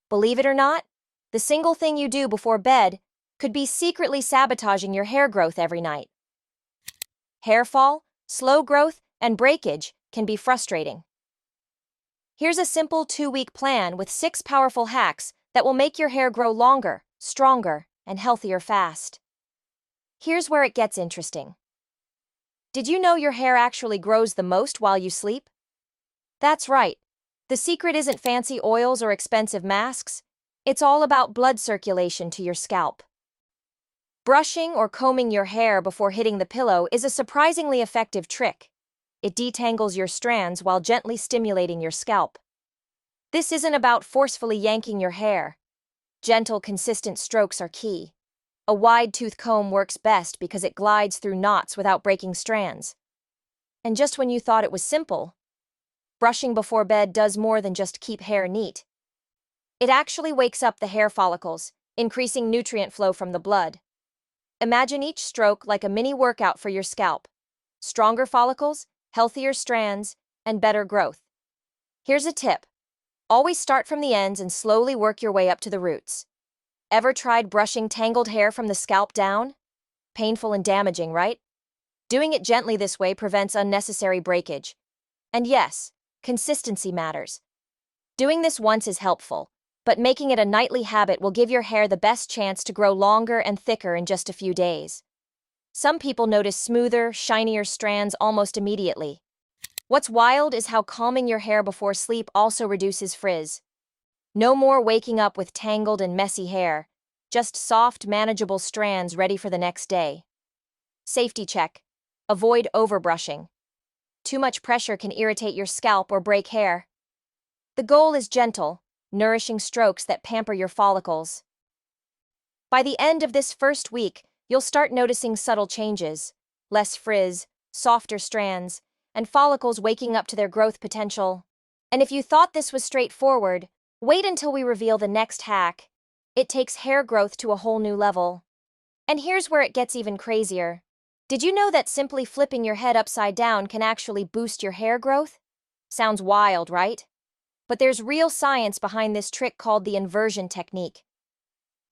Believe it or not, the single thing you do before bed could be secretly sabotaging your hair growth every night. Hair fall, slow growth, and breakage can be frustrating. Here's a simple 2-week plan with 6 powerful hacks that will make your hair grow longer, stronger, and healthier fast. Here's where it gets interesting. Did you know your hair actually grows the most while you sleep? That's right. The secret isn't fancy oils or expensive masks. It's all about blood circulation to your scalp. Brushing or combing your hair before hitting the pillow is a surprisingly effective trick. It detangles your strands while gently stimulating your scalp. This isn't about forcefully yanking your hair. Gentle, consistent strokes are key. A wide-tooth comb works best because it glides through knots without breaking strands. And just when you thought it was simple, brushing before bed does more than just keep hair neat. It actually wakes up the hair follicles, increasing nutrient flow from the blood. Imagine each stroke like a mini workout for your scalp. Stronger follicles, healthier strands, and better growth. Here's a tip. Always start from the ends and slowly work your way up to the roots. Ever tried brushing tangled hair from the scalp down? Painful and damaging, right? Doing it gently this way prevents unnecessary breakage. And yes, consistency matters. Doing this once is helpful, but making it a nightly habit will give your hair the best chance to grow longer and thicker in just a few days. Some people notice smoother, shinier strands almost immediately. What's wild is how combing your hair before sleep also reduces frizz. No more waking up with tangled and messy hair, just soft, manageable strands ready for the next day. Safety check. Avoid overbrushing. Too much pressure can irritate your scalp or break hair. The goal is gentle, nourishing strokes that pamper your follicles. By the end of this first week, you'll start noticing subtle changes. Less frizz, softer strands, and follicles waking up to their growth potential. And if you thought this was straightforward, wait until we reveal the next hack. It takes hair growth to a whole new level. And here's where it gets even crazier. Did you know that simply flipping your head upside down can actually boost your hair growth? Sounds wild, right? But there's real science behind this trick called the inversion technique.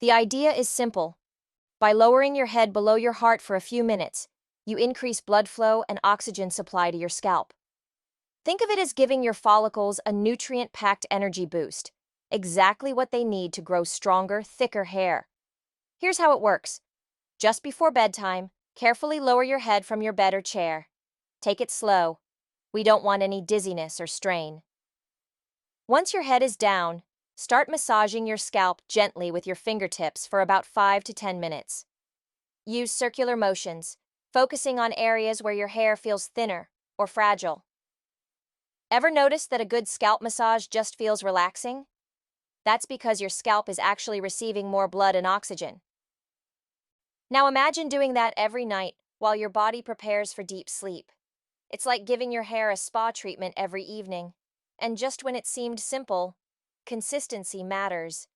The idea is simple. By lowering your head below your heart for a few minutes, you increase blood flow and oxygen supply to your scalp. Think of it as giving your follicles a nutrient-packed energy boost, exactly what they need to grow stronger, thicker hair. Here's how it works. Just before bedtime, carefully lower your head from your bed or chair. Take it slow. We don't want any dizziness or strain. Once your head is down, start massaging your scalp gently with your fingertips for about 5 to 10 minutes. Use circular motions, focusing on areas where your hair feels thinner or fragile. Ever notice that a good scalp massage just feels relaxing? That's because your scalp is actually receiving more blood and oxygen. Now imagine doing that every night while your body prepares for deep sleep. It's like giving your hair a spa treatment every evening. And just when it seemed simple, consistency matters.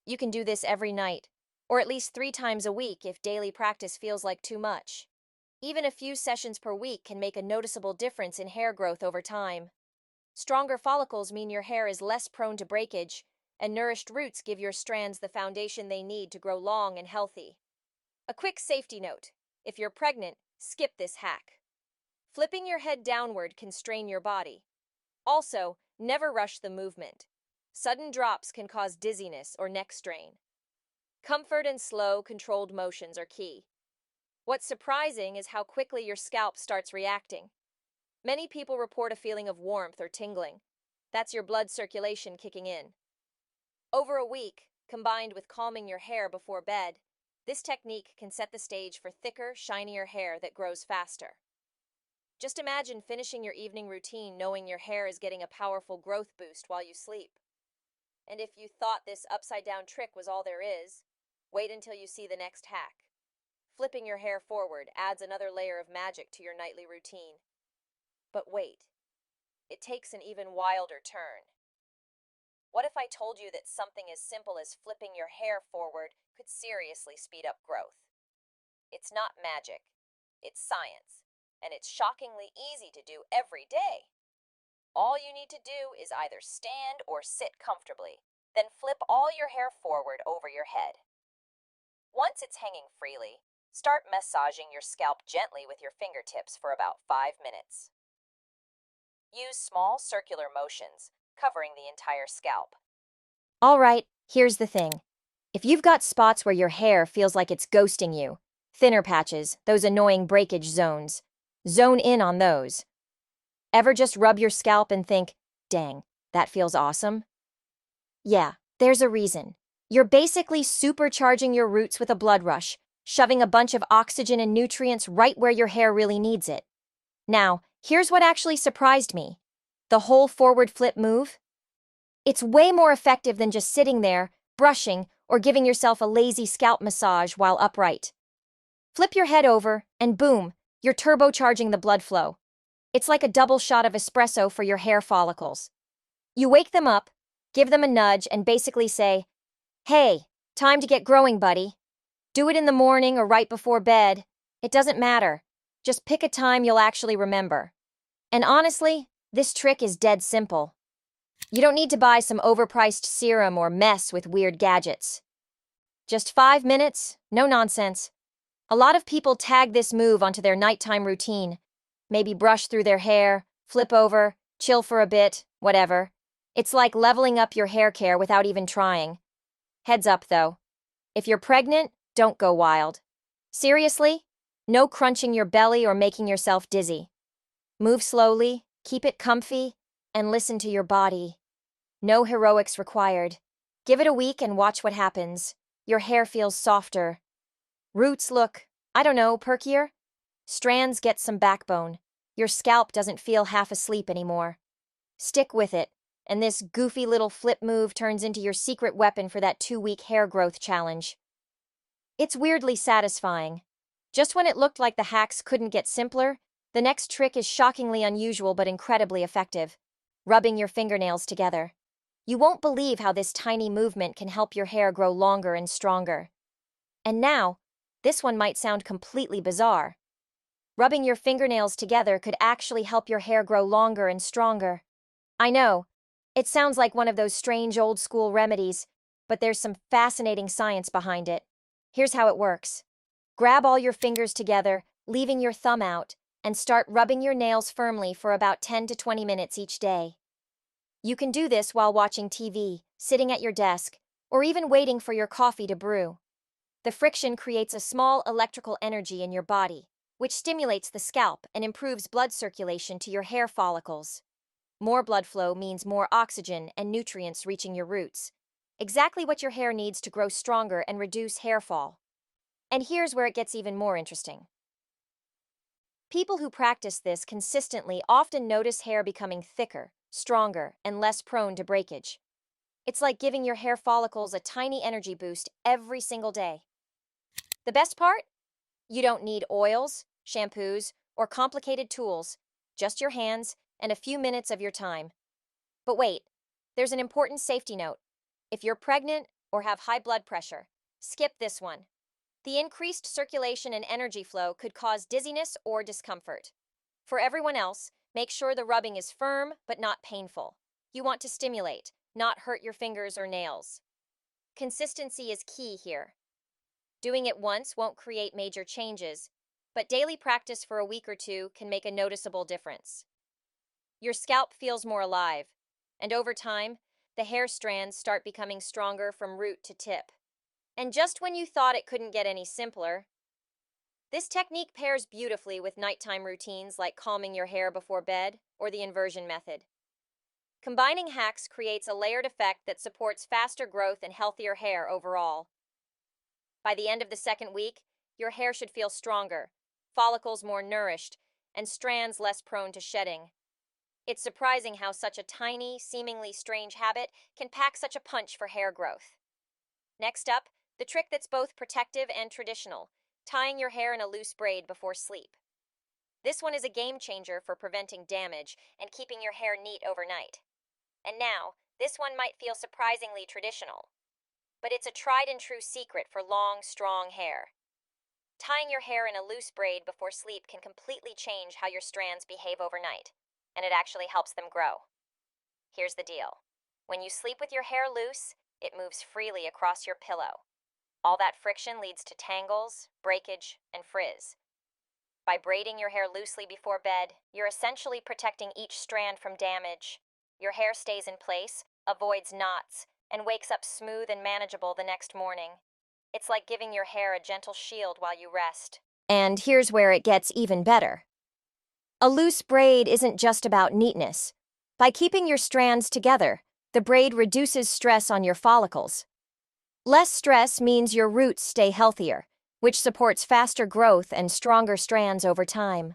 You can do this every night, or at least 3 times a week if daily practice feels like too much. Even a few sessions per week can make a noticeable difference in hair growth over time. Stronger follicles mean your hair is less prone to breakage, and nourished roots give your strands the foundation they need to grow long and healthy. A quick safety note: if you're pregnant, skip this hack. Flipping your head downward can strain your body. Also, never rush the movement. Sudden drops can cause dizziness or neck strain. Comfort and slow, controlled motions are key. What's surprising is how quickly your scalp starts reacting. Many people report a feeling of warmth or tingling. That's your blood circulation kicking in. Over a week, combined with calming your hair before bed, this technique can set the stage for thicker, shinier hair that grows faster. Just imagine finishing your evening routine knowing your hair is getting a powerful growth boost while you sleep. And if you thought this upside-down trick was all there is, wait until you see the next hack. Flipping your hair forward adds another layer of magic to your nightly routine. But wait, it takes an even wilder turn. What if I told you that something as simple as flipping your hair forward could seriously speed up growth? It's not magic, it's science. And it's shockingly easy to do every day. All you need to do is either stand or sit comfortably, Then flip all your hair forward over your head. Once it's hanging freely, start massaging your scalp gently with your fingertips for about 5 minutes. Use small circular motions, covering the entire scalp. All right, here's the thing. If you've got spots where your hair feels like it's ghosting you, thinner patches, those annoying breakage zones, zone in on those. Ever just rub your scalp and think, dang, that feels awesome? Yeah, there's a reason. You're basically supercharging your roots with a blood rush, shoving a bunch of oxygen and nutrients right where your hair really needs it. Now, here's what actually surprised me. The whole forward flip move. It's way more effective than just sitting there, brushing, or giving yourself a lazy scalp massage while upright. Flip your head over, and boom, you're turbocharging the blood flow. It's like a double shot of espresso for your hair follicles. You wake them up, give them a nudge, and basically say, hey, time to get growing, buddy. Do it in the morning or right before bed. It doesn't matter. Just pick a time you'll actually remember. And honestly, this trick is dead simple. You don't need to buy some overpriced serum or mess with weird gadgets. Just 5 minutes, no nonsense. A lot of people tag this move onto their nighttime routine. Maybe brush through their hair, flip over, chill for a bit, whatever. It's like leveling up your hair care without even trying. Heads up, though. If you're pregnant, don't go wild. Seriously, no crunching your belly or making yourself dizzy. Move slowly, keep it comfy, and listen to your body. No heroics required. Give it a week and watch what happens. Your hair feels softer. Roots look, I don't know, perkier? Strands get some backbone. Your scalp doesn't feel half asleep anymore. Stick with it, and this goofy little flip move turns into your secret weapon for that 2-week hair growth challenge. It's weirdly satisfying. Just when it looked like the hacks couldn't get simpler, the next trick is shockingly unusual but incredibly effective. Rubbing your fingernails together. You won't believe how this tiny movement can help your hair grow longer and stronger. And now, this one might sound completely bizarre. Rubbing your fingernails together could actually help your hair grow longer and stronger. I know, it sounds like one of those strange old-school remedies, but there's some fascinating science behind it. Here's how it works. Grab all your fingers together, leaving your thumb out, and start rubbing your nails firmly for about 10 to 20 minutes each day. You can do this while watching TV, sitting at your desk, or even waiting for your coffee to brew. The friction creates a small electrical energy in your body, which stimulates the scalp and improves blood circulation to your hair follicles. More blood flow means more oxygen and nutrients reaching your roots, exactly what your hair needs to grow stronger and reduce hair fall. And here's where it gets even more interesting. People who practice this consistently often notice hair becoming thicker, stronger, and less prone to breakage. It's like giving your hair follicles a tiny energy boost every single day. The best part? You don't need oils, shampoos, or complicated tools, just your hands and a few minutes of your time. But wait, there's an important safety note. If you're pregnant or have high blood pressure, skip this one. The increased circulation and energy flow could cause dizziness or discomfort. For everyone else, make sure the rubbing is firm but not painful. You want to stimulate, not hurt your fingers or nails. Consistency is key here. Doing it once won't create major changes, but daily practice for a week or two can make a noticeable difference. Your scalp feels more alive, and over time, the hair strands start becoming stronger from root to tip. And just when you thought it couldn't get any simpler, this technique pairs beautifully with nighttime routines like calming your hair before bed or the inversion method. Combining hacks creates a layered effect that supports faster growth and healthier hair overall. By the end of the second week, your hair should feel stronger, follicles more nourished, and strands less prone to shedding. It's surprising how such a tiny, seemingly strange habit can pack such a punch for hair growth. Next up, the trick that's both protective and traditional, tying your hair in a loose braid before sleep. This one is a game changer for preventing damage and keeping your hair neat overnight. And now, this one might feel surprisingly traditional, but it's a tried and true secret for long, strong hair. Tying your hair in a loose braid before sleep can completely change how your strands behave overnight, and it actually helps them grow. Here's the deal. When you sleep with your hair loose, it moves freely across your pillow. All that friction leads to tangles, breakage, and frizz. By braiding your hair loosely before bed, you're essentially protecting each strand from damage. Your hair stays in place, avoids knots, and wakes up smooth and manageable the next morning. It's like giving your hair a gentle shield while you rest. And here's where it gets even better. A loose braid isn't just about neatness. By keeping your strands together, the braid reduces stress on your follicles. Less stress means your roots stay healthier, which supports faster growth and stronger strands over time.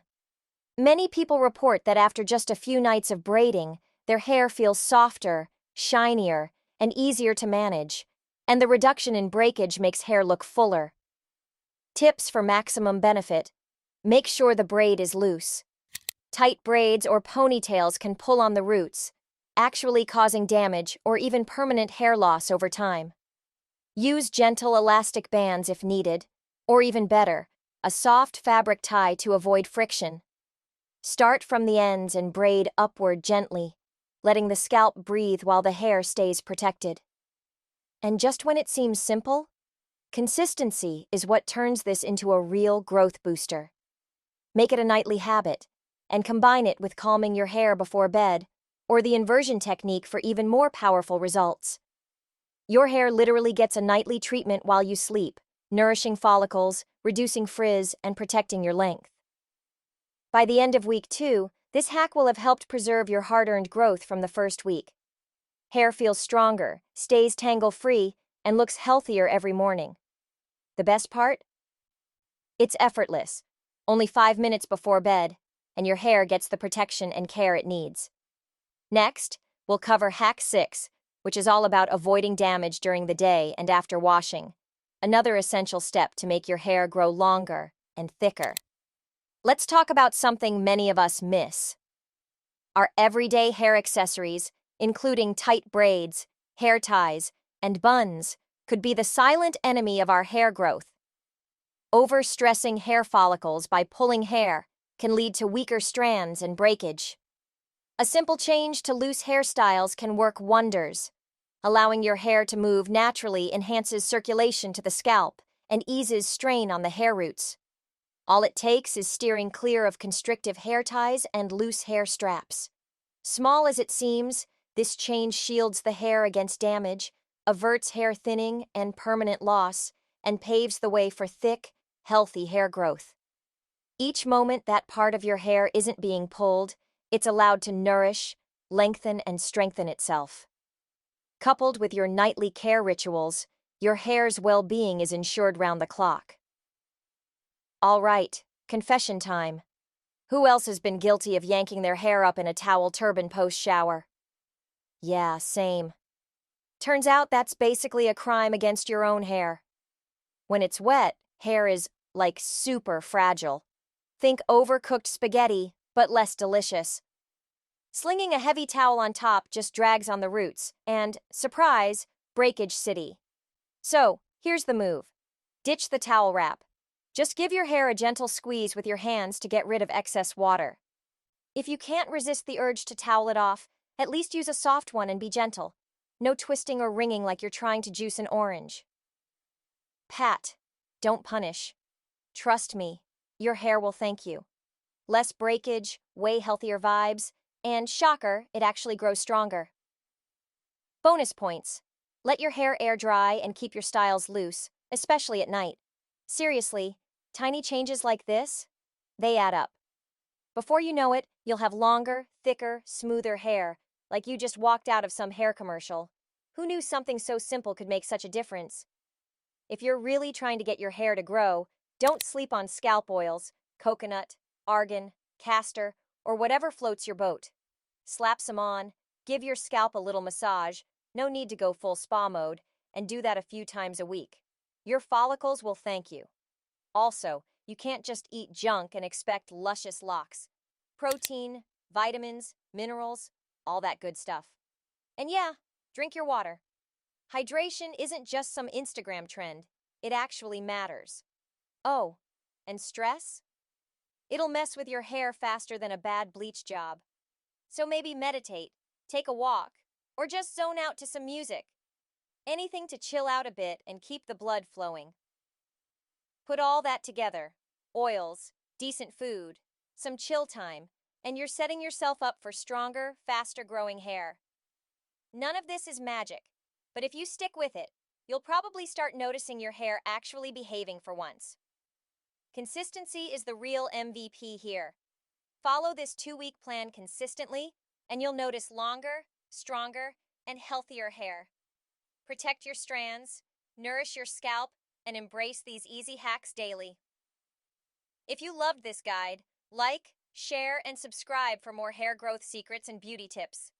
Many people report that after just a few nights of braiding, their hair feels softer, shinier, and easier to manage, and the reduction in breakage makes hair look fuller. Tips for maximum benefit: make sure the braid is loose. Tight braids or ponytails can pull on the roots, actually causing damage or even permanent hair loss over time. Use gentle elastic bands if needed, or even better, a soft fabric tie to avoid friction. Start from the ends and braid upward gently, letting the scalp breathe while the hair stays protected. And just when it seems simple, consistency is what turns this into a real growth booster. Make it a nightly habit, and combine it with calming your hair before bed, or the inversion technique for even more powerful results. Your hair literally gets a nightly treatment while you sleep, nourishing follicles, reducing frizz, and protecting your length. By the end of week 2, this hack will have helped preserve your hard-earned growth from the first week. Hair feels stronger, stays tangle-free, and looks healthier every morning. The best part? It's effortless. Only 5 minutes before bed, and your hair gets the protection and care it needs. Next, we'll cover Hack 6, which is all about avoiding damage during the day and after washing, another essential step to make your hair grow longer and thicker. Let's talk about something many of us miss: our everyday hair accessories, including tight braids, hair ties, and buns, could be the silent enemy of our hair growth. Overstressing hair follicles by pulling hair can lead to weaker strands and breakage. A simple change to loose hairstyles can work wonders. Allowing your hair to move naturally enhances circulation to the scalp and eases strain on the hair roots. All it takes is steering clear of constrictive hair ties and loose hair straps. Small as it seems, this change shields the hair against damage, averts hair thinning and permanent loss, and paves the way for thick, healthy hair growth. Each moment that part of your hair isn't being pulled, it's allowed to nourish, lengthen, and strengthen itself. Coupled with your nightly care rituals, your hair's well-being is ensured round the clock. All right, confession time. Who else has been guilty of yanking their hair up in a towel turban post-shower? Yeah, same. Turns out that's basically a crime against your own hair. When it's wet, hair is, like, super fragile. Think overcooked spaghetti, but less delicious. Slinging a heavy towel on top just drags on the roots, and, surprise, breakage city. So, here's the move. Ditch the towel wrap. Just give your hair a gentle squeeze with your hands to get rid of excess water. If you can't resist the urge to towel it off, at least use a soft one and be gentle. No twisting or wringing like you're trying to juice an orange. Pat. Don't punish. Trust me, your hair will thank you. Less breakage, way healthier vibes, and shocker, it actually grows stronger. Bonus points. Let your hair air dry and keep your styles loose, especially at night. Seriously, tiny changes like this, they add up. Before you know it, you'll have longer, thicker, smoother hair, like you just walked out of some hair commercial. Who knew something so simple could make such a difference? If you're really trying to get your hair to grow, don't sleep on scalp oils, coconut, argan, castor, or whatever floats your boat. Slap some on, give your scalp a little massage, no need to go full spa mode, and do that a few times a week. Your follicles will thank you. Also, you can't just eat junk and expect luscious locks. Protein, vitamins, minerals, all that good stuff. And yeah, drink your water. Hydration isn't just some Instagram trend, it actually matters. Oh, and stress? It'll mess with your hair faster than a bad bleach job. So maybe meditate, take a walk, or just zone out to some music. Anything to chill out a bit and keep the blood flowing. Put all that together, oils, decent food, some chill time, and you're setting yourself up for stronger, faster growing hair. None of this is magic, but if you stick with it, you'll probably start noticing your hair actually behaving for once. Consistency is the real MVP here. Follow this 2-week plan consistently, and you'll notice longer, stronger, and healthier hair. Protect your strands, nourish your scalp, and embrace these easy hacks daily. If you loved this guide, like, share, and subscribe for more hair growth secrets and beauty tips.